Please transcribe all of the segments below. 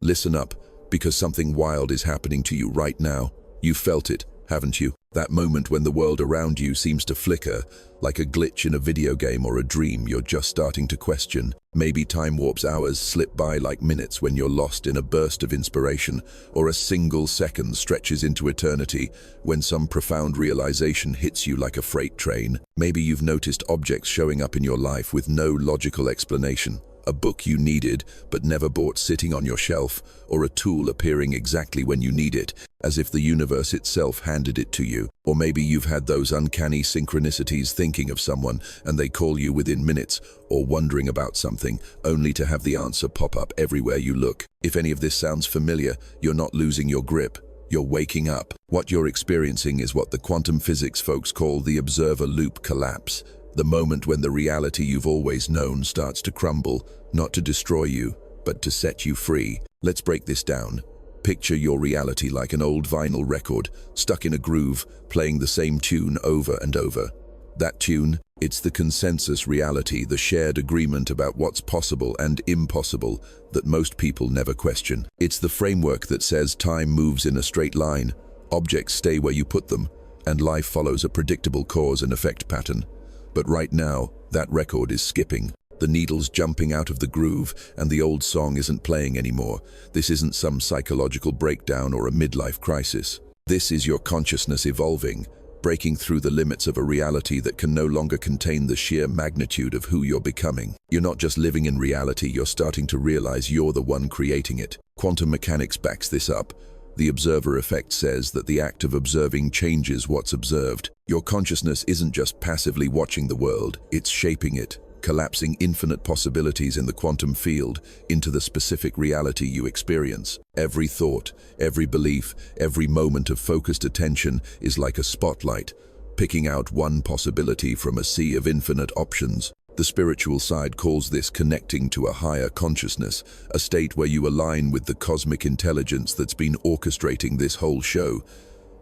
Listen up, because something wild is happening to you right now. You've felt it, haven't you? That moment when the world around you seems to flicker, like a glitch in a video game or a dream you're just starting to question. Maybe time warps hours slip by like minutes when you're lost in a burst of inspiration, or a single second stretches into eternity when some profound realization hits you like a freight train. Maybe you've noticed objects showing up in your life with no logical explanation. A book you needed but never bought sitting on your shelf, or a tool appearing exactly when you need it, as if the universe itself handed it to you. Or maybe you've had those uncanny synchronicities, thinking of someone and they call you within minutes, or wondering about something only to have the answer pop up everywhere you look. If any of this sounds familiar, you're not losing your grip. You're waking up. What you're experiencing is what the quantum physics folks call the observer loop collapse. The moment when the reality you've always known starts to crumble, not to destroy you, but to set you free. Let's break this down. Picture your reality like an old vinyl record, stuck in a groove, playing the same tune over and over. That tune, it's the consensus reality, the shared agreement about what's possible and impossible that most people never question. It's the framework that says time moves in a straight line, objects stay where you put them, and life follows a predictable cause and effect pattern. But right now, that record is skipping. The needle's jumping out of the groove, and the old song isn't playing anymore. This isn't some psychological breakdown or a midlife crisis. This is your consciousness evolving, breaking through the limits of a reality that can no longer contain the sheer magnitude of who you're becoming. You're not just living in reality, you're starting to realize you're the one creating it. Quantum mechanics backs this up. The observer effect says that the act of observing changes what's observed. Your consciousness isn't just passively watching the world, it's shaping it, collapsing infinite possibilities in the quantum field into the specific reality you experience. Every thought, every belief, every moment of focused attention is like a spotlight, picking out one possibility from a sea of infinite options. The spiritual side calls this connecting to a higher consciousness, a state where you align with the cosmic intelligence that's been orchestrating this whole show.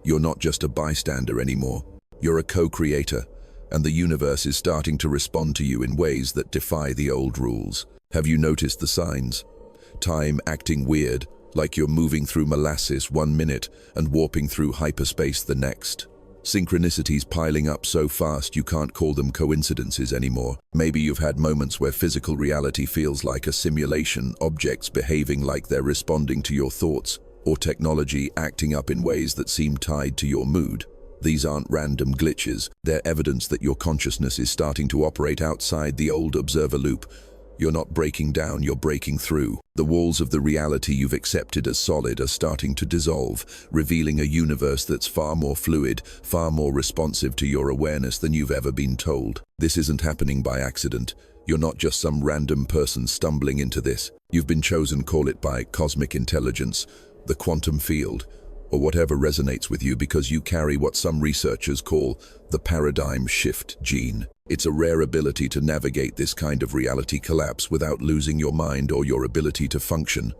You're not just a bystander anymore. You're a co-creator, and the universe is starting to respond to you in ways that defy the old rules. Have you noticed the signs? Time acting weird, like you're moving through molasses 1 minute and warping through hyperspace the next. Synchronicities piling up so fast you can't call them coincidences anymore. Maybe you've had moments where physical reality feels like a simulation, objects behaving like they're responding to your thoughts, or technology acting up in ways that seem tied to your mood. These aren't random glitches, they're evidence that your consciousness is starting to operate outside the old observer loop. You're not breaking down, you're breaking through. The walls of the reality you've accepted as solid are starting to dissolve, revealing a universe that's far more fluid, far more responsive to your awareness than you've ever been told. This isn't happening by accident. You're not just some random person stumbling into this. You've been chosen, call it by cosmic intelligence, the quantum field, or whatever resonates with you, because you carry what some researchers call the paradigm shift gene. It's a rare ability to navigate this kind of reality collapse without losing your mind or your ability to function.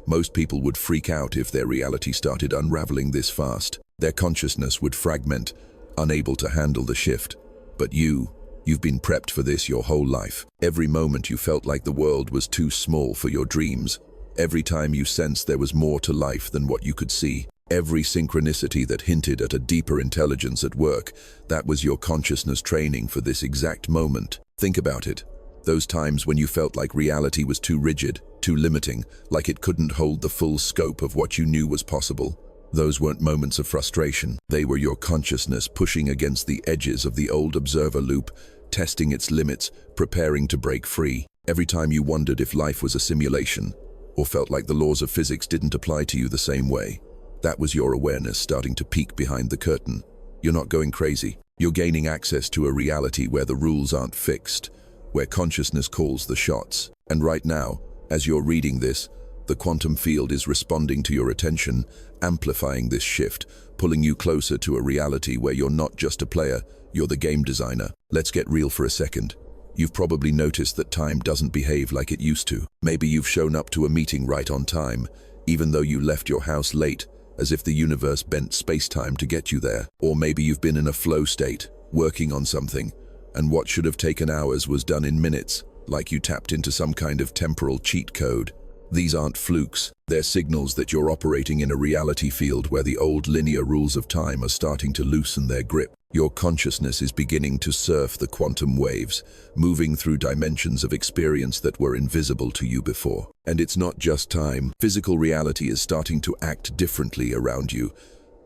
Most people would freak out if their reality started unraveling this fast. Their consciousness would fragment, unable to handle the shift. But you've been prepped for this your whole life. Every moment you felt like the world was too small for your dreams. Every time you sensed there was more to life than what you could see. Every synchronicity that hinted at a deeper intelligence at work, that was your consciousness training for this exact moment. Think about it. Those times when you felt like reality was too rigid, too limiting, like it couldn't hold the full scope of what you knew was possible. Those weren't moments of frustration. They were your consciousness pushing against the edges of the old observer loop, testing its limits, preparing to break free. Every time you wondered if life was a simulation, or felt like the laws of physics didn't apply to you the same way, that was your awareness starting to peek behind the curtain. You're not going crazy. You're gaining access to a reality where the rules aren't fixed, where consciousness calls the shots. And right now, as you're reading this, the quantum field is responding to your attention, amplifying this shift, pulling you closer to a reality where you're not just a player, you're the game designer. Let's get real for a second. You've probably noticed that time doesn't behave like it used to. Maybe you've shown up to a meeting right on time, even though you left your house late, as if the universe bent space-time to get you there. Or maybe you've been in a flow state, working on something, and what should have taken hours was done in minutes, like you tapped into some kind of temporal cheat code. These aren't flukes, they're signals that you're operating in a reality field where the old linear rules of time are starting to loosen their grip. Your consciousness is beginning to surf the quantum waves, moving through dimensions of experience that were invisible to you before. And it's not just time. Physical reality is starting to act differently around you.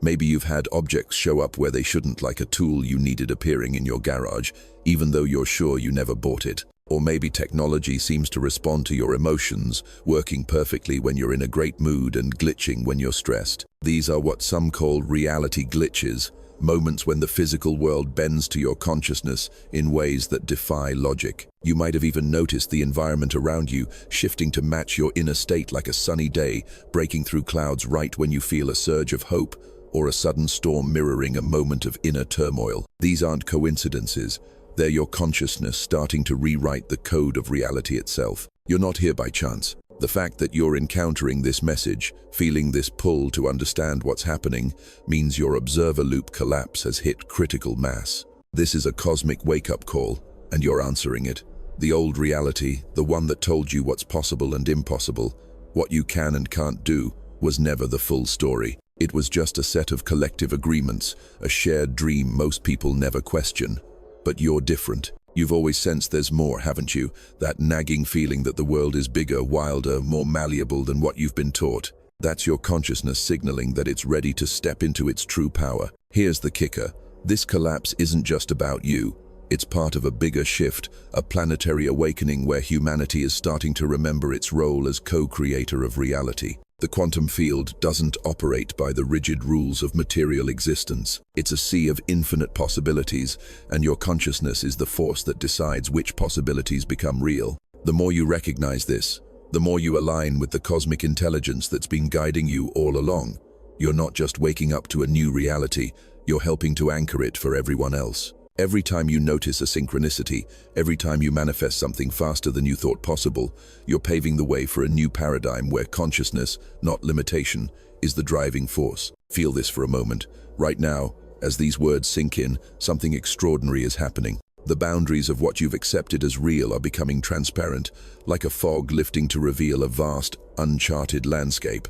Maybe you've had objects show up where they shouldn't, like a tool you needed appearing in your garage, even though you're sure you never bought it. Or maybe technology seems to respond to your emotions, working perfectly when you're in a great mood and glitching when you're stressed. These are what some call reality glitches, moments when the physical world bends to your consciousness in ways that defy logic. You might have even noticed the environment around you shifting to match your inner state, like a sunny day, breaking through clouds right when you feel a surge of hope, or a sudden storm mirroring a moment of inner turmoil. These aren't coincidences. They're your consciousness starting to rewrite the code of reality itself. You're not here by chance. The fact that you're encountering this message, feeling this pull to understand what's happening, means your observer loop collapse has hit critical mass. This is a cosmic wake-up call, and you're answering it. The old reality, the one that told you what's possible and impossible, what you can and can't do, was never the full story. It was just a set of collective agreements, a shared dream most people never question. But you're different. You've always sensed there's more, haven't you? That nagging feeling that the world is bigger, wilder, more malleable than what you've been taught. That's your consciousness signaling that it's ready to step into its true power. Here's the kicker. This collapse isn't just about you. It's part of a bigger shift, a planetary awakening where humanity is starting to remember its role as co-creator of reality. The quantum field doesn't operate by the rigid rules of material existence. It's a sea of infinite possibilities, and your consciousness is the force that decides which possibilities become real. The more you recognize this, the more you align with the cosmic intelligence that's been guiding you all along. You're not just waking up to a new reality, you're helping to anchor it for everyone else. Every time you notice a synchronicity, every time you manifest something faster than you thought possible, you're paving the way for a new paradigm where consciousness, not limitation, is the driving force. Feel this for a moment. Right now, as these words sink in, something extraordinary is happening. The boundaries of what you've accepted as real are becoming transparent, like a fog lifting to reveal a vast, uncharted landscape.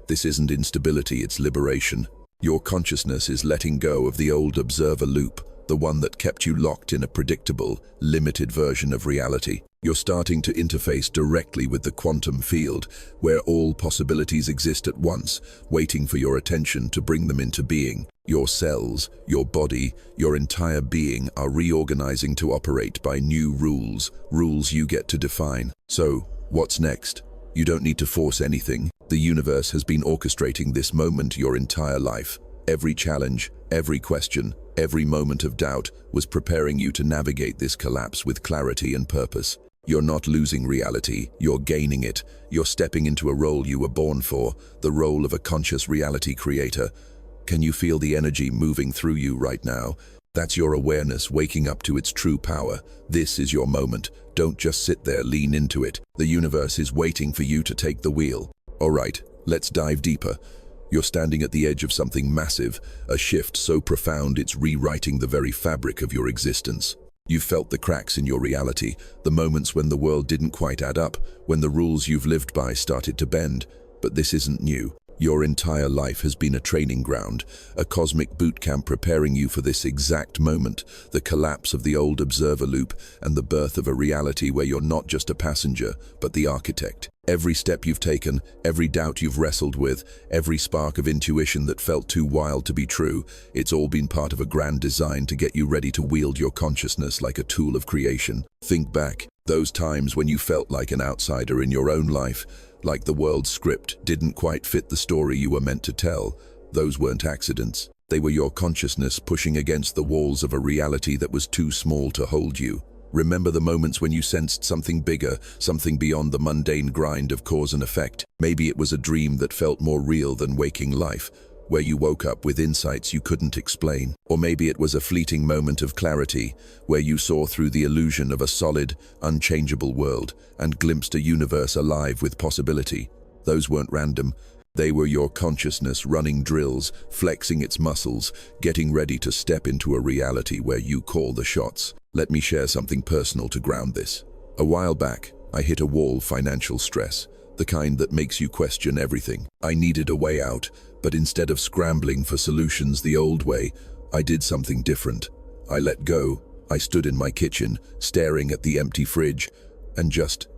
This isn't instability, it's liberation. Your consciousness is letting go of the old observer loop, the one that kept you locked in a predictable, limited version of reality. You're starting to interface directly with the quantum field, where all possibilities exist at once, waiting for your attention to bring them into being. Your cells, your body, your entire being are reorganizing to operate by new rules, rules you get to define. So, what's next? You don't need to force anything. The universe has been orchestrating this moment your entire life. Every challenge, every question, every moment of doubt was preparing you to navigate this collapse with clarity and purpose. You're not losing reality, you're gaining it. You're stepping into a role you were born for, the role of a conscious reality creator. Can you feel the energy moving through you right now? That's your awareness waking up to its true power. This is your moment. Don't just sit there, lean into it. The universe is waiting for you to take the wheel. All right, let's dive deeper. You're standing at the edge of something massive, a shift so profound it's rewriting the very fabric of your existence. You've felt the cracks in your reality, the moments when the world didn't quite add up, when the rules you've lived by started to bend. But this isn't new. Your entire life has been a training ground, a cosmic boot camp preparing you for this exact moment, the collapse of the old observer loop and the birth of a reality where you're not just a passenger, but the architect. Every step you've taken, every doubt you've wrestled with, every spark of intuition that felt too wild to be true, it's all been part of a grand design to get you ready to wield your consciousness like a tool of creation. Think back, those times when you felt like an outsider in your own life, like the world's script didn't quite fit the story you were meant to tell. Those weren't accidents. They were your consciousness pushing against the walls of a reality that was too small to hold you. Remember the moments when you sensed something bigger, something beyond the mundane grind of cause and effect. Maybe it was a dream that felt more real than waking life, where you woke up with insights you couldn't explain. Or maybe it was a fleeting moment of clarity, where you saw through the illusion of a solid, unchangeable world and glimpsed a universe alive with possibility. Those weren't random. They were your consciousness running drills, flexing its muscles, getting ready to step into a reality where you call the shots. Let me share something personal to ground this. A while back, I hit a wall: financial stress. the kind that makes you question everything. I needed a way out, but instead of scrambling for solutions the old way, I did something different. I let go. I stood in my kitchen, staring at the empty fridge, and just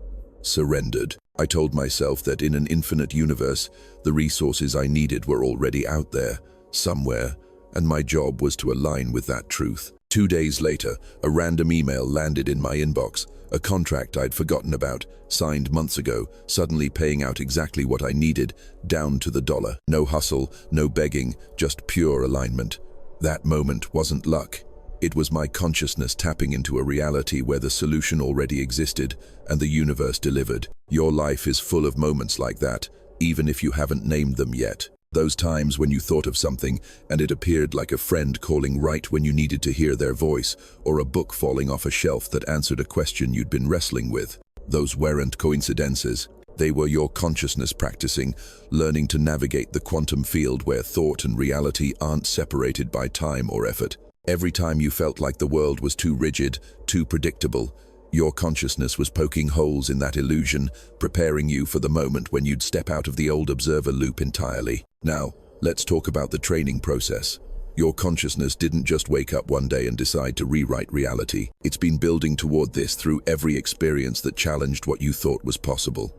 surrendered. I told myself that in an infinite universe, the resources I needed were already out there, somewhere, and my job was to align with that truth. 2 days later, a random email landed in my inbox, a contract I'd forgotten about, signed months ago, suddenly paying out exactly what I needed, down to the dollar. No hustle, no begging, just pure alignment. That moment wasn't luck. It was my consciousness tapping into a reality where the solution already existed and the universe delivered. Your life is full of moments like that, even if you haven't named them yet. Those times when you thought of something and it appeared like a friend calling right when you needed to hear their voice, or a book falling off a shelf that answered a question you'd been wrestling with. Those weren't coincidences. They were your consciousness practicing, learning to navigate the quantum field where thought and reality aren't separated by time or effort. Every time you felt like the world was too rigid, too predictable, your consciousness was poking holes in that illusion, preparing you for the moment when you'd step out of the old observer loop entirely. Now, let's talk about the training process. Your consciousness didn't just wake up one day and decide to rewrite reality. It's been building toward this through every experience that challenged what you thought was possible.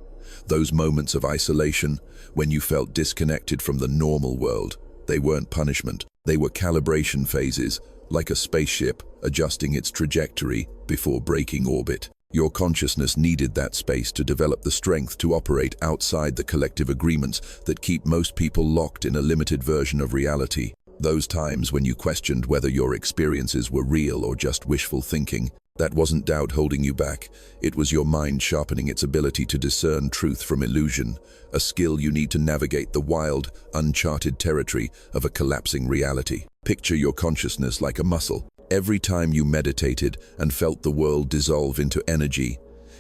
Those moments of isolation, when you felt disconnected from the normal world, they weren't punishment. They were calibration phases, like a spaceship adjusting its trajectory before breaking orbit. Your consciousness needed that space to develop the strength to operate outside the collective agreements that keep most people locked in a limited version of reality. Those times when you questioned whether your experiences were real or just wishful thinking, that wasn't doubt holding you back. It was your mind sharpening its ability to discern truth from illusion, a skill you need to navigate the wild, uncharted territory of a collapsing reality. Picture your consciousness like a muscle. Every time you meditated and felt the world dissolve into energy,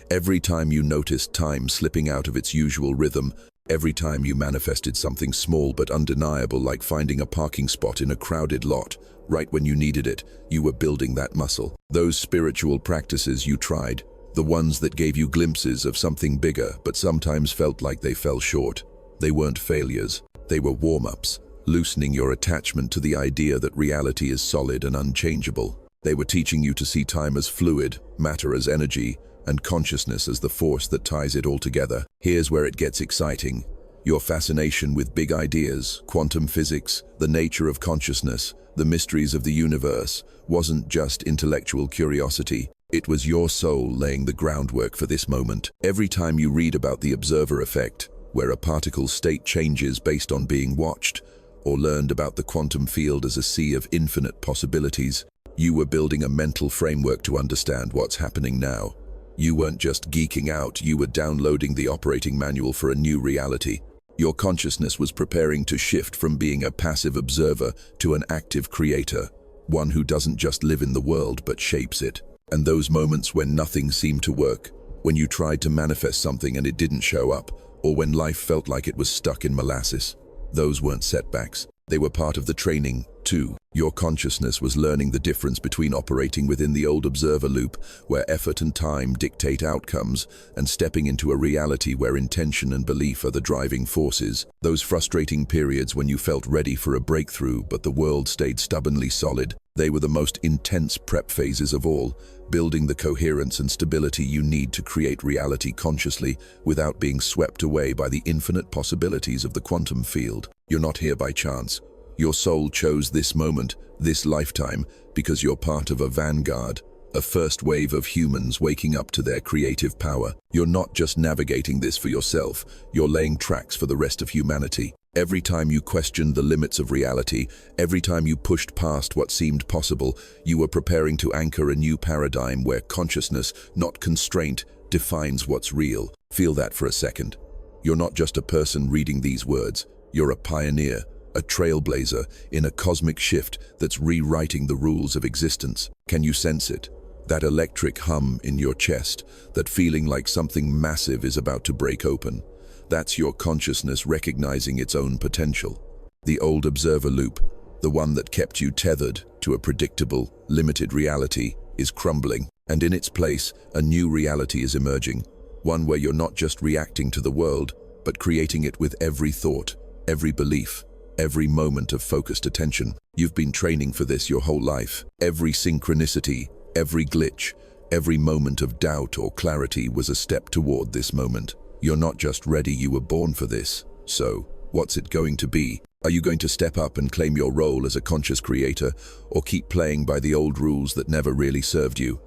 every time you noticed time slipping out of its usual rhythm, every time you manifested something small but undeniable like finding a parking spot in a crowded lot, right when you needed it, you were building that muscle. Those spiritual practices you tried, the ones that gave you glimpses of something bigger but sometimes felt like they fell short, they weren't failures, they were warm-ups, loosening your attachment to the idea that reality is solid and unchangeable. They were teaching you to see time as fluid, matter as energy, and consciousness as the force that ties it all together. Here's where it gets exciting. Your fascination with big ideas, quantum physics, the nature of consciousness, the mysteries of the universe, wasn't just intellectual curiosity. It was your soul laying the groundwork for this moment. Every time you read about the observer effect, where a particle's state changes based on being watched, or learned about the quantum field as a sea of infinite possibilities, you were building a mental framework to understand what's happening now. You weren't just geeking out, you were downloading the operating manual for a new reality. Your consciousness was preparing to shift from being a passive observer to an active creator, one who doesn't just live in the world but shapes it. And those moments when nothing seemed to work, when you tried to manifest something and it didn't show up, or when life felt like it was stuck in molasses, those weren't setbacks. They were part of the training, too. Your consciousness was learning the difference between operating within the old observer loop, where effort and time dictate outcomes, and stepping into a reality where intention and belief are the driving forces. Those frustrating periods when you felt ready for a breakthrough but the world stayed stubbornly solid, they were the most intense prep phases of all, building the coherence and stability you need to create reality consciously without being swept away by the infinite possibilities of the quantum field. You're not here by chance. Your soul chose this moment, this lifetime, because you're part of a vanguard, a first wave of humans waking up to their creative power. You're not just navigating this for yourself, you're laying tracks for the rest of humanity. Every time you questioned the limits of reality, every time you pushed past what seemed possible, you were preparing to anchor a new paradigm where consciousness, not constraint, defines what's real. Feel that for a second. You're not just a person reading these words, you're a pioneer, a trailblazer in a cosmic shift that's rewriting the rules of existence. Can you sense it? That electric hum in your chest, that feeling like something massive is about to break open. That's your consciousness recognizing its own potential. The old observer loop, the one that kept you tethered to a predictable, limited reality, is crumbling, and in its place, a new reality is emerging. one where you're not just reacting to the world, but creating it with every thought, every belief, every moment of focused attention. You've been training for this your whole life. Every synchronicity, every glitch, every moment of doubt or clarity was a step toward this moment. You're not just ready, you were born for this. So, what's it going to be? Are you going to step up and claim your role as a conscious creator, or keep playing by the old rules that never really served you?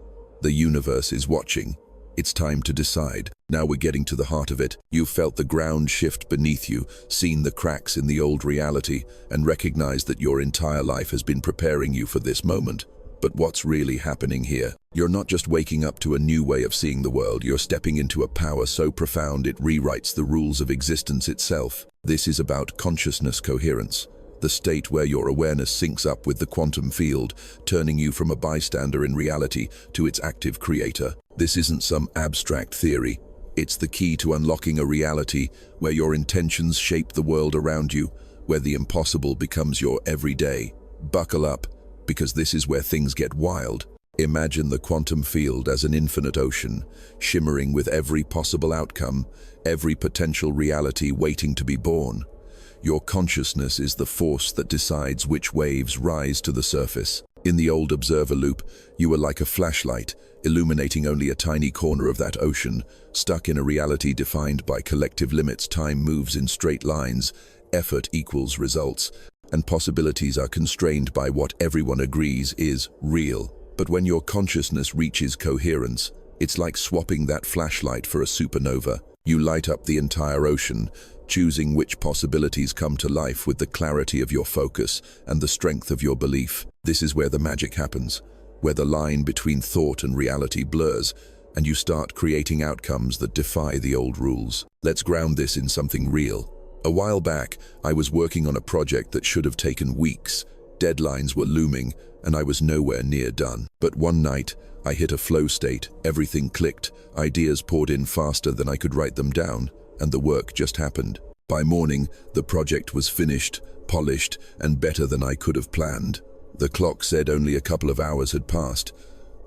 The universe is watching. It's time to decide. Now we're getting to the heart of it. You've felt the ground shift beneath you, seen the cracks in the old reality, and recognized that your entire life has been preparing you for this moment. But what's really happening here? You're not just waking up to a new way of seeing the world, you're stepping into a power so profound it rewrites the rules of existence itself. This is about consciousness coherence, the state where your awareness syncs up with the quantum field, turning you from a bystander in reality to its active creator. This isn't some abstract theory. It's the key to unlocking a reality where your intentions shape the world around you, where the impossible becomes your everyday. Buckle up, because this is where things get wild. Imagine the quantum field as an infinite ocean, shimmering with every possible outcome, every potential reality waiting to be born. Your consciousness is the force that decides which waves rise to the surface. In the old observer loop, you were like a flashlight, illuminating only a tiny corner of that ocean, stuck in a reality defined by collective limits. Time moves in straight lines, effort equals results, and possibilities are constrained by what everyone agrees is real. But when your consciousness reaches coherence, it's like swapping that flashlight for a supernova. You light up the entire ocean, choosing which possibilities come to life with the clarity of your focus and the strength of your belief. This is where the magic happens, where the line between thought and reality blurs, and you start creating outcomes that defy the old rules. Let's ground this in something real. A while back, I was working on a project that should have taken weeks. Deadlines were looming, and I was nowhere near done. But one night, I hit a flow state, everything clicked, ideas poured in faster than I could write them down, and the work just happened. By morning, the project was finished, polished, and better than I could have planned. The clock said only a couple of hours had passed,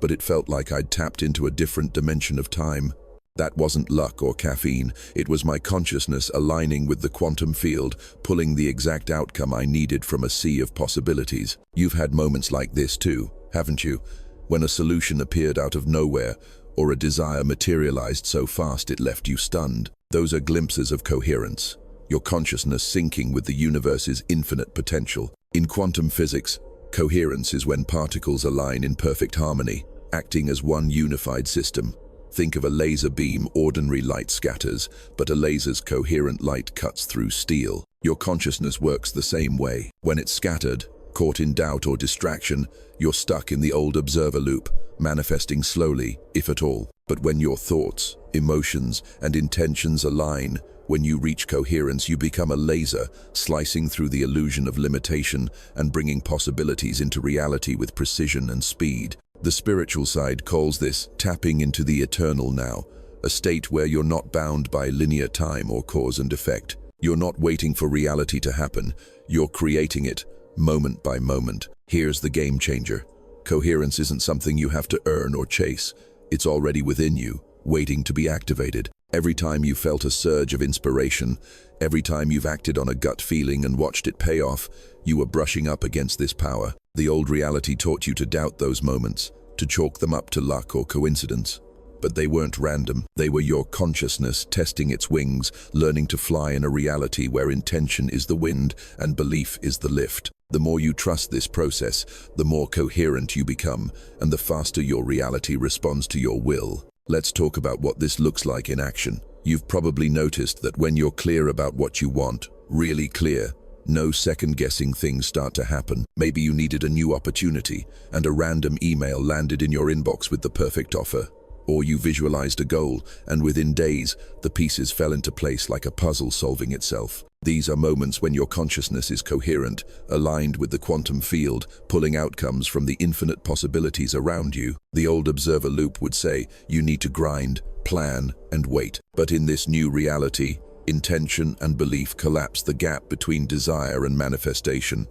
but it felt like I'd tapped into a different dimension of time. That wasn't luck or caffeine, it was my consciousness aligning with the quantum field, pulling the exact outcome I needed from a sea of possibilities. You've had moments like this too, haven't you? When a solution appeared out of nowhere, or a desire materialized so fast it left you stunned. Those are glimpses of coherence, your consciousness syncing with the universe's infinite potential. In quantum physics, coherence is when particles align in perfect harmony, acting as one unified system. Think of a laser beam. Ordinary light scatters, but a laser's coherent light cuts through steel. Your consciousness works the same way. When it's scattered, caught in doubt or distraction, you're stuck in the old observer loop, manifesting slowly, if at all. But when your thoughts, emotions, and intentions align, when you reach coherence, you become a laser, slicing through the illusion of limitation and bringing possibilities into reality with precision and speed. The spiritual side calls this tapping into the eternal now, a state where you're not bound by linear time or cause and effect. You're not waiting for reality to happen, you're creating it, moment by moment. Here's the game changer. Coherence isn't something you have to earn or chase. It's already within you, waiting to be activated. Every time you felt a surge of inspiration, every time you've acted on a gut feeling and watched it pay off, you were brushing up against this power. The old reality taught you to doubt those moments, to chalk them up to luck or coincidence. But they weren't random. They were your consciousness testing its wings, learning to fly in a reality where intention is the wind and belief is the lift. The more you trust this process, the more coherent you become, and the faster your reality responds to your will. Let's talk about what this looks like in action. You've probably noticed that when you're clear about what you want, really clear, no second-guessing things start to happen. Maybe you needed a new opportunity, and a random email landed in your inbox with the perfect offer. Or you visualized a goal, and within days, the pieces fell into place like a puzzle solving itself. These are moments when your consciousness is coherent, aligned with the quantum field, pulling outcomes from the infinite possibilities around you. The old observer loop would say, you need to grind, plan, and wait. But in this new reality, intention and belief collapse the gap between desire and manifestation.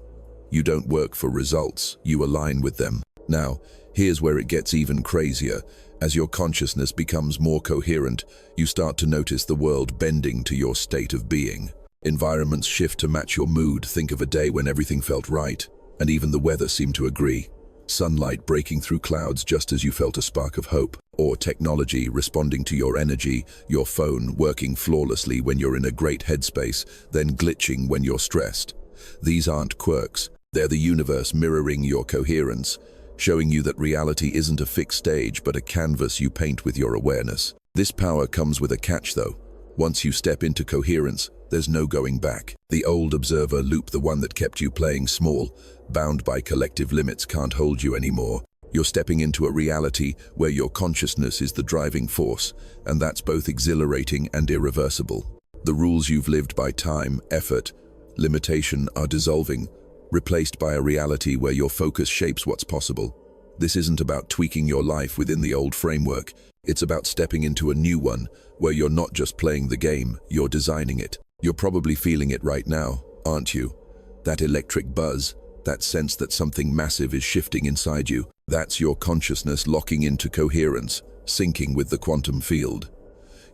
You don't work for results, you align with them. Now, Here's where it gets even crazier. As your consciousness becomes more coherent, you start to notice the world bending to your state of being. Environments shift to match your mood. Think of a day when everything felt right, and even the weather seemed to agree. Sunlight breaking through clouds just as you felt a spark of hope. Or technology responding to your energy, your phone working flawlessly when you're in a great headspace, then glitching when you're stressed. These aren't quirks. They're the universe mirroring your coherence, showing you that reality isn't a fixed stage but a canvas you paint with your awareness. This power comes with a catch though. Once you step into coherence, there's no going back. The old observer loop, the one that kept you playing small, bound by collective limits, can't hold you anymore. You're stepping into a reality where your consciousness is the driving force, and that's both exhilarating and irreversible. The rules you've lived by time, effort, limitation are dissolving, replaced by a reality where your focus shapes what's possible. This isn't about tweaking your life within the old framework. It's about stepping into a new one, where you're not just playing the game, you're designing it. You're probably feeling it right now, aren't you? That electric buzz, that sense that something massive is shifting inside you. That's your consciousness locking into coherence, syncing with the quantum field.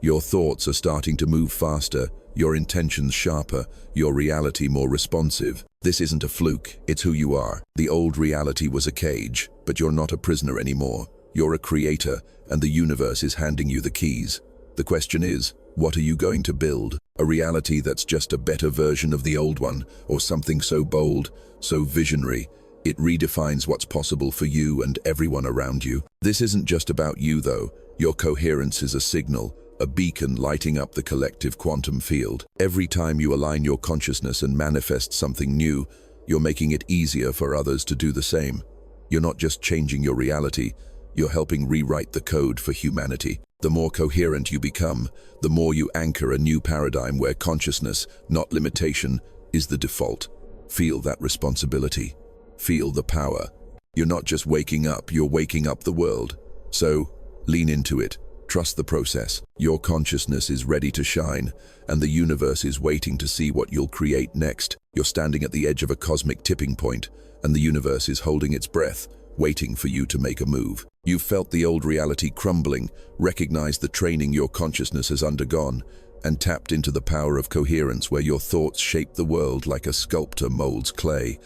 Your thoughts are starting to move faster, your intentions sharper, your reality more responsive. This isn't a fluke, it's who you are. The old reality was a cage, but you're not a prisoner anymore. You're a creator, and the universe is handing you the keys. The question is, what are you going to build? A reality that's just a better version of the old one, or something so bold, so visionary, it redefines what's possible for you and everyone around you. This isn't just about you though. Your coherence is a signal, a beacon lighting up the collective quantum field. Every time you align your consciousness and manifest something new, you're making it easier for others to do the same. You're not just changing your reality, you're helping rewrite the code for humanity. The more coherent you become, the more you anchor a new paradigm where consciousness, not limitation, is the default. Feel that responsibility. Feel the power. You're not just waking up, you're waking up the world. So, lean into it. Trust the process. Your consciousness is ready to shine, and the universe is waiting to see what you'll create next. You're standing at the edge of a cosmic tipping point, and the universe is holding its breath, waiting for you to make a move. You've felt the old reality crumbling, recognized the training your consciousness has undergone, and tapped into the power of coherence where your thoughts shape the world like a sculptor molds clay.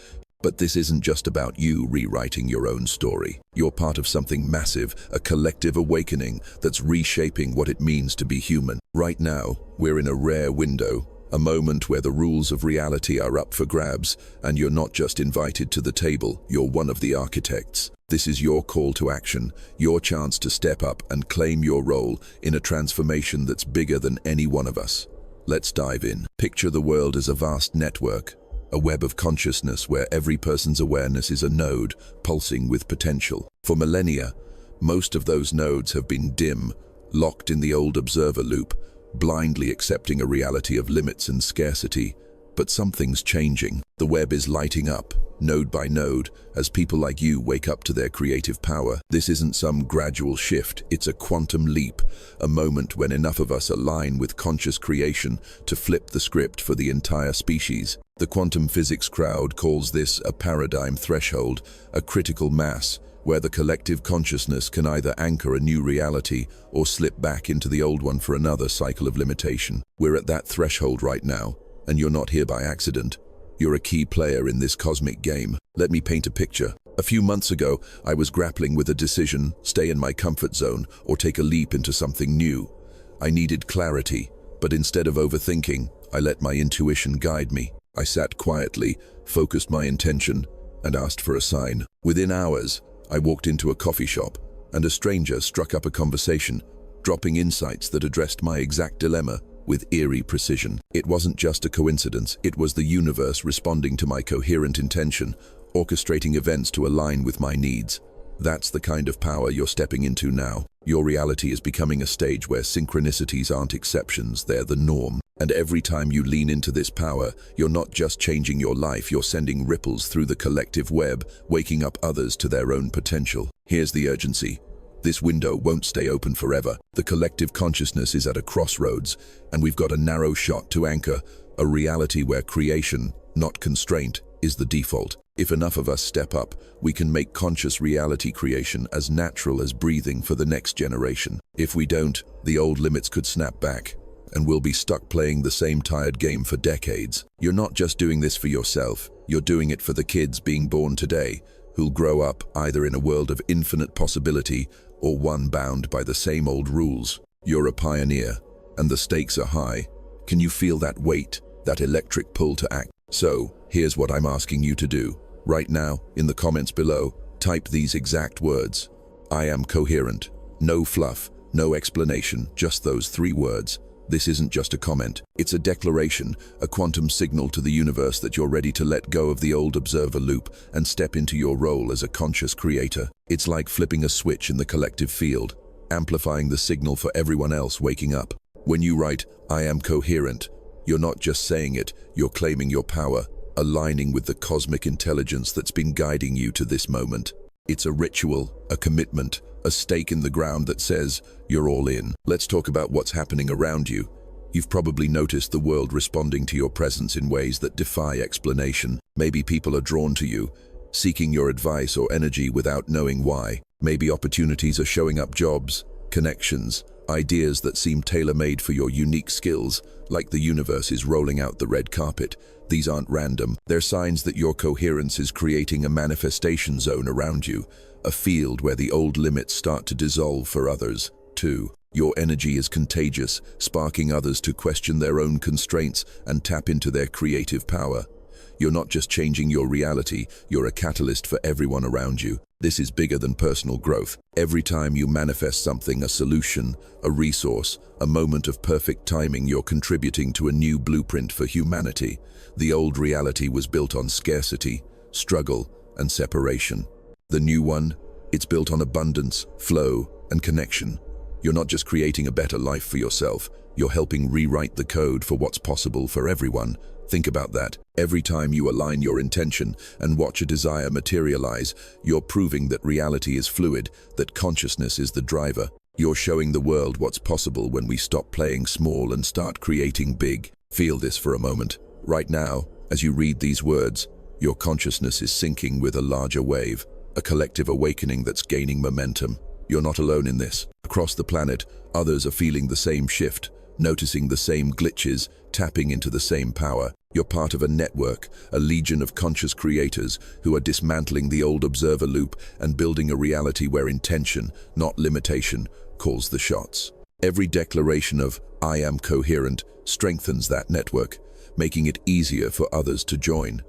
But this isn't just about you rewriting your own story. You're part of something massive, a collective awakening that's reshaping what it means to be human. Right now, we're in a rare window, a moment where the rules of reality are up for grabs, and you're not just invited to the table, you're one of the architects. This is your call to action, your chance to step up and claim your role in a transformation that's bigger than any one of us. Let's dive in. Picture the world as a vast network, a web of consciousness where every person's awareness is a node pulsing with potential. For millennia, most of those nodes have been dim, locked in the old observer loop, blindly accepting a reality of limits and scarcity. But something's changing. The web is lighting up, node by node, as people like you wake up to their creative power. This isn't some gradual shift, it's a quantum leap, a moment when enough of us align with conscious creation to flip the script for the entire species. The quantum physics crowd calls this a paradigm threshold, a critical mass, where the collective consciousness can either anchor a new reality or slip back into the old one for another cycle of limitation. We're at that threshold right now, and you're not here by accident. You're a key player in this cosmic game. Let me paint a picture. A few months ago, I was grappling with a decision: stay in my comfort zone or take a leap into something new. I needed clarity, but instead of overthinking, I let my intuition guide me. I sat quietly, focused my intention, and asked for a sign. Within hours, I walked into a coffee shop, and a stranger struck up a conversation, dropping insights that addressed my exact dilemma with eerie precision. It wasn't just a coincidence, it was the universe responding to my coherent intention, orchestrating events to align with my needs. That's the kind of power you're stepping into now. Your reality is becoming a stage where synchronicities aren't exceptions, they're the norm. And every time you lean into this power, you're not just changing your life, you're sending ripples through the collective web, waking up others to their own potential. Here's the urgency. This window won't stay open forever. The collective consciousness is at a crossroads, and we've got a narrow shot to anchor, a reality where creation, not constraint, is the default. If enough of us step up, we can make conscious reality creation as natural as breathing for the next generation. If we don't, the old limits could snap back, and we'll be stuck playing the same tired game for decades. You're not just doing this for yourself, you're doing it for the kids being born today, who'll grow up either in a world of infinite possibility or one bound by the same old rules. You're a pioneer, and the stakes are high. Can you feel that weight, that electric pull to act? So, here's what I'm asking you to do. Right now, in the comments below, type these exact words. I am coherent. No fluff, no explanation, just those 3 words. This isn't just a comment, it's a declaration, a quantum signal to the universe that you're ready to let go of the old observer loop and step into your role as a conscious creator. It's like flipping a switch in the collective field, amplifying the signal for everyone else waking up. When you write, I am coherent, you're not just saying it, you're claiming your power, aligning with the cosmic intelligence that's been guiding you to this moment. It's a ritual, a commitment, a stake in the ground that says, you're all in. Let's talk about what's happening around you. You've probably noticed the world responding to your presence in ways that defy explanation. Maybe people are drawn to you, seeking your advice or energy without knowing why. Maybe opportunities are showing up, jobs, connections, ideas that seem tailor-made for your unique skills, like the universe is rolling out the red carpet. These aren't random. They're signs that your coherence is creating a manifestation zone around you, a field where the old limits start to dissolve for others, too. Your energy is contagious, sparking others to question their own constraints and tap into their creative power. You're not just changing your reality, you're a catalyst for everyone around you. This is bigger than personal growth. Every time you manifest something, a solution, a resource, a moment of perfect timing, you're contributing to a new blueprint for humanity. The old reality was built on scarcity, struggle, and separation. The new one, it's built on abundance, flow, and connection. You're not just creating a better life for yourself, you're helping rewrite the code for what's possible for everyone. Think about that. Every time you align your intention and watch a desire materialize, you're proving that reality is fluid, that consciousness is the driver. You're showing the world what's possible when we stop playing small and start creating big. Feel this for a moment. Right now, as you read these words, your consciousness is syncing with a larger wave, a collective awakening that's gaining momentum. You're not alone in this. Across the planet, others are feeling the same shift, noticing the same glitches, tapping into the same power. You're part of a network, a legion of conscious creators who are dismantling the old observer loop and building a reality where intention, not limitation, calls the shots. Every declaration of I am coherent strengthens that network, making it easier for others to join.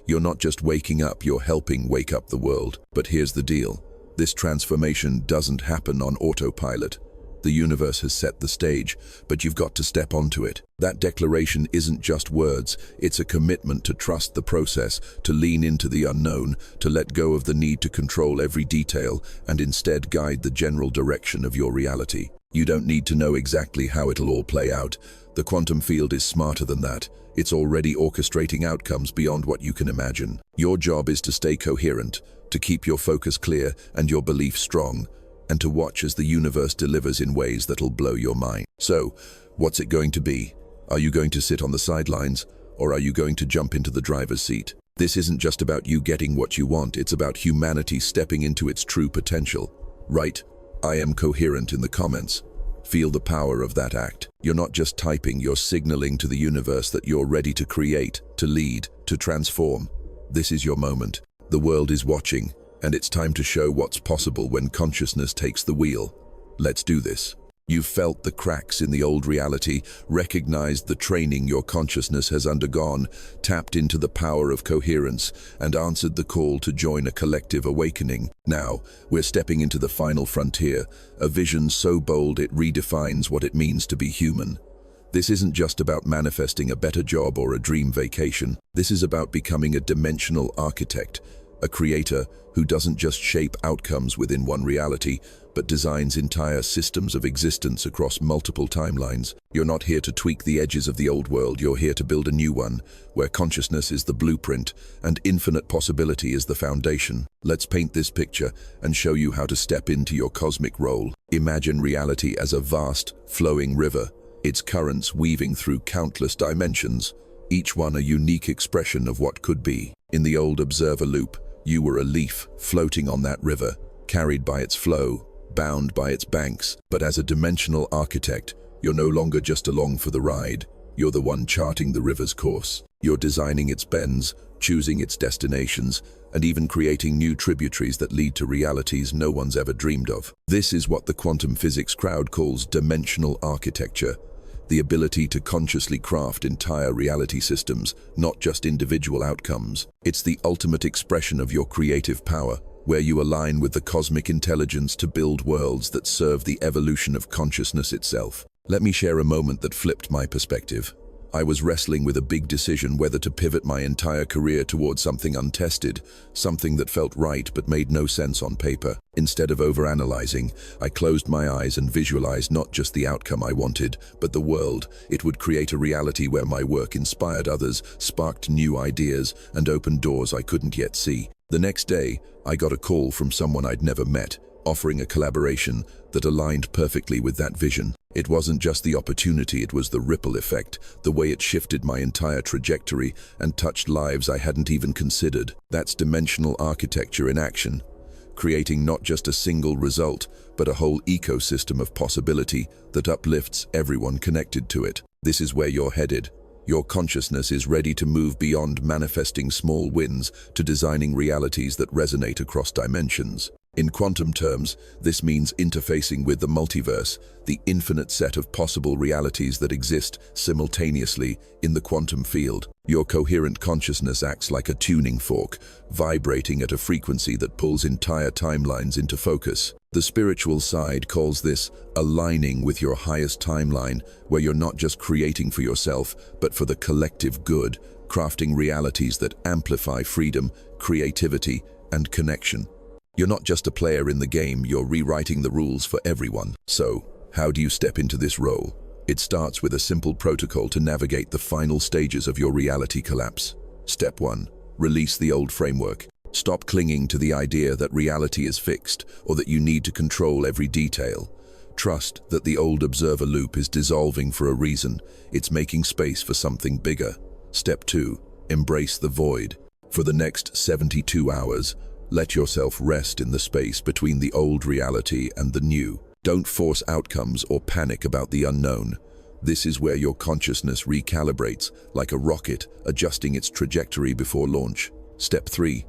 You're not just waking up, you're helping wake up the world. But here's the deal. This transformation doesn't happen on autopilot. The universe has set the stage, but you've got to step onto it. That declaration isn't just words, it's a commitment to trust the process, to lean into the unknown, to let go of the need to control every detail, and instead guide the general direction of your reality. You don't need to know exactly how it'll all play out. The quantum field is smarter than that. It's already orchestrating outcomes beyond what you can imagine. Your job is to stay coherent, to keep your focus clear and your belief strong, and to watch as the universe delivers in ways that'll blow your mind. So, what's it going to be? Are you going to sit on the sidelines, or are you going to jump into the driver's seat? This isn't just about you getting what you want, it's about humanity stepping into its true potential. Write, I am coherent in the comments. Feel the power of that act. You're not just typing, you're signaling to the universe that you're ready to create, to lead, to transform. This is your moment. The world is watching, and it's time to show what's possible when consciousness takes the wheel. Let's do this. You've felt the cracks in the old reality, recognized the training your consciousness has undergone, tapped into the power of coherence, and answered the call to join a collective awakening. Now, we're stepping into the final frontier, a vision so bold it redefines what it means to be human. This isn't just about manifesting a better job or a dream vacation. This is about becoming a dimensional architect, a creator who doesn't just shape outcomes within one reality, but designs entire systems of existence across multiple timelines. You're not here to tweak the edges of the old world, you're here to build a new one, where consciousness is the blueprint and infinite possibility is the foundation. Let's paint this picture and show you how to step into your cosmic role. Imagine reality as a vast, flowing river, its currents weaving through countless dimensions, each one a unique expression of what could be. In the old observer loop, you were a leaf floating on that river, carried by its flow, bound by its banks. But as a dimensional architect, you're no longer just along for the ride. You're the one charting the river's course. You're designing its bends, choosing its destinations, and even creating new tributaries that lead to realities no one's ever dreamed of. This is what the quantum physics crowd calls dimensional architecture, the ability to consciously craft entire reality systems, not just individual outcomes. It's the ultimate expression of your creative power, where you align with the cosmic intelligence to build worlds that serve the evolution of consciousness itself. Let me share a moment that flipped my perspective. I was wrestling with a big decision whether to pivot my entire career towards something untested, something that felt right but made no sense on paper. Instead of overanalyzing, I closed my eyes and visualized not just the outcome I wanted, but the world. It would create a reality where my work inspired others, sparked new ideas, and opened doors I couldn't yet see. The next day, I got a call from someone I'd never met, offering a collaboration that aligned perfectly with that vision. It wasn't just the opportunity, it was the ripple effect, the way it shifted my entire trajectory and touched lives I hadn't even considered. That's dimensional architecture in action, creating not just a single result, but a whole ecosystem of possibility that uplifts everyone connected to it. This is where you're headed. Your consciousness is ready to move beyond manifesting small wins to designing realities that resonate across dimensions. In quantum terms, this means interfacing with the multiverse, the infinite set of possible realities that exist simultaneously in the quantum field. Your coherent consciousness acts like a tuning fork, vibrating at a frequency that pulls entire timelines into focus. The spiritual side calls this aligning with your highest timeline, where you're not just creating for yourself, but for the collective good, crafting realities that amplify freedom, creativity, and connection. You're not just a player in the game, you're rewriting the rules for everyone. So, how do you step into this role? It starts with a simple protocol to navigate the final stages of your reality collapse. Step 1. Release the old framework. Stop clinging to the idea that reality is fixed or that you need to control every detail. Trust that the old observer loop is dissolving for a reason. It's making space for something bigger. Step 2. Embrace the void. For the next 72 hours, let yourself rest in the space between the old reality and the new. Don't force outcomes or panic about the unknown. This is where your consciousness recalibrates, like a rocket adjusting its trajectory before launch. Step 3.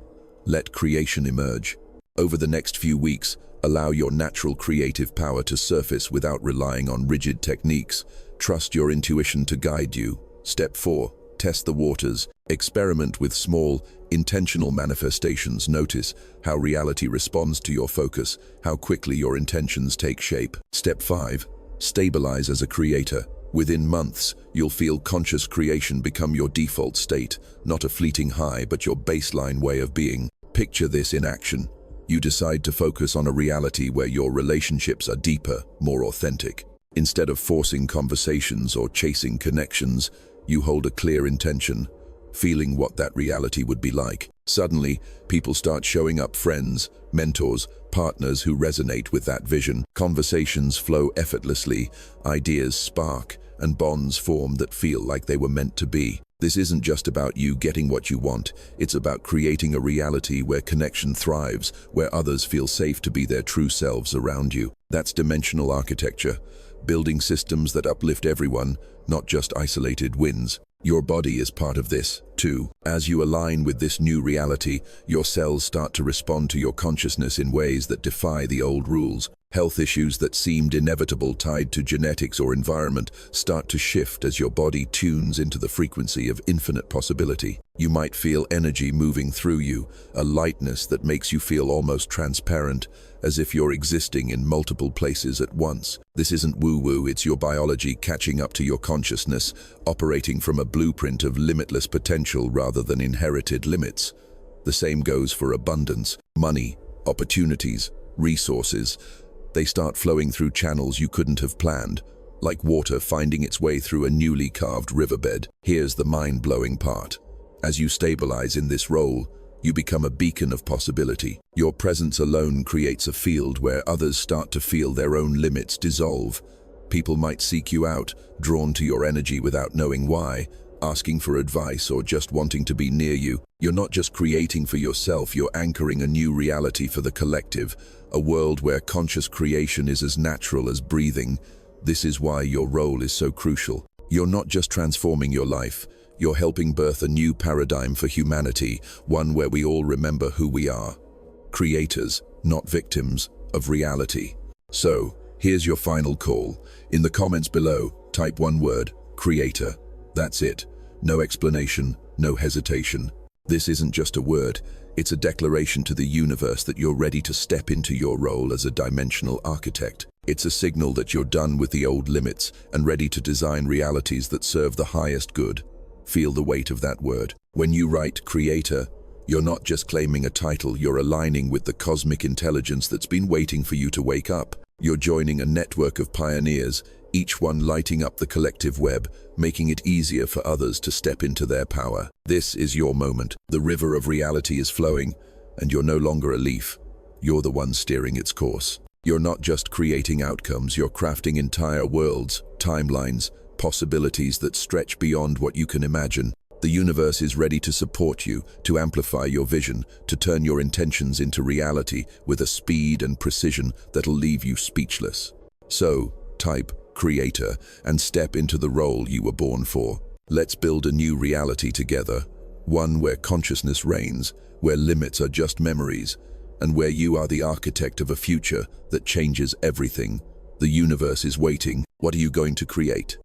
Let creation emerge. Over the next few weeks, allow your natural creative power to surface without relying on rigid techniques. Trust your intuition to guide you. Step 4. Test the waters. Experiment with small, intentional manifestations. Notice how reality responds to your focus, how quickly your intentions take shape. Step 5. Stabilize as a creator. Within months, you'll feel conscious creation become your default state, not a fleeting high, but your baseline way of being. Picture this in action. You decide to focus on a reality where your relationships are deeper, more authentic. Instead of forcing conversations or chasing connections, you hold a clear intention, feeling what that reality would be like. Suddenly, people start showing up: friends, mentors, partners who resonate with that vision. Conversations flow effortlessly, ideas spark, and bonds form that feel like they were meant to be. This isn't just about you getting what you want, it's about creating a reality where connection thrives, where others feel safe to be their true selves around you. That's dimensional architecture, building systems that uplift everyone, not just isolated wins. Your body is part of this, too. As you align with this new reality, your cells start to respond to your consciousness in ways that defy the old rules. Health issues that seemed inevitable, tied to genetics or environment, start to shift as your body tunes into the frequency of infinite possibility. You might feel energy moving through you, a lightness that makes you feel almost transparent, as if you're existing in multiple places at once. This isn't woo-woo, it's your biology catching up to your consciousness, operating from a blueprint of limitless potential rather than inherited limits. The same goes for abundance, money, opportunities, resources. They start flowing through channels you couldn't have planned, like water finding its way through a newly carved riverbed. Here's the mind-blowing part. As you stabilize in this role, you become a beacon of possibility. Your presence alone creates a field where others start to feel their own limits dissolve. People might seek you out, drawn to your energy without knowing why, asking for advice, or just wanting to be near you. You're not just creating for yourself, you're anchoring a new reality for the collective, a world where conscious creation is as natural as breathing. This is why your role is so crucial. You're not just transforming your life, you're helping birth a new paradigm for humanity, one where we all remember who we are. Creators, not victims, of reality. So, here's your final call. In the comments below, type one word, creator. That's it. No explanation, no hesitation. This isn't just a word, it's a declaration to the universe that you're ready to step into your role as a dimensional architect. It's a signal that you're done with the old limits and ready to design realities that serve the highest good. Feel the weight of that word. When you write creator, you're not just claiming a title, you're aligning with the cosmic intelligence that's been waiting for you to wake up. You're joining a network of pioneers, each one lighting up the collective web, making it easier for others to step into their power. This is your moment. The river of reality is flowing, and you're no longer a leaf. You're the one steering its course. You're not just creating outcomes, you're crafting entire worlds, timelines, possibilities that stretch beyond what you can imagine. The universe is ready to support you, to amplify your vision, to turn your intentions into reality with a speed and precision that'll leave you speechless. So, type creator and step into the role you were born for. Let's build a new reality together, one where consciousness reigns, where limits are just memories, and where you are the architect of a future that changes everything. The universe is waiting. What are you going to create?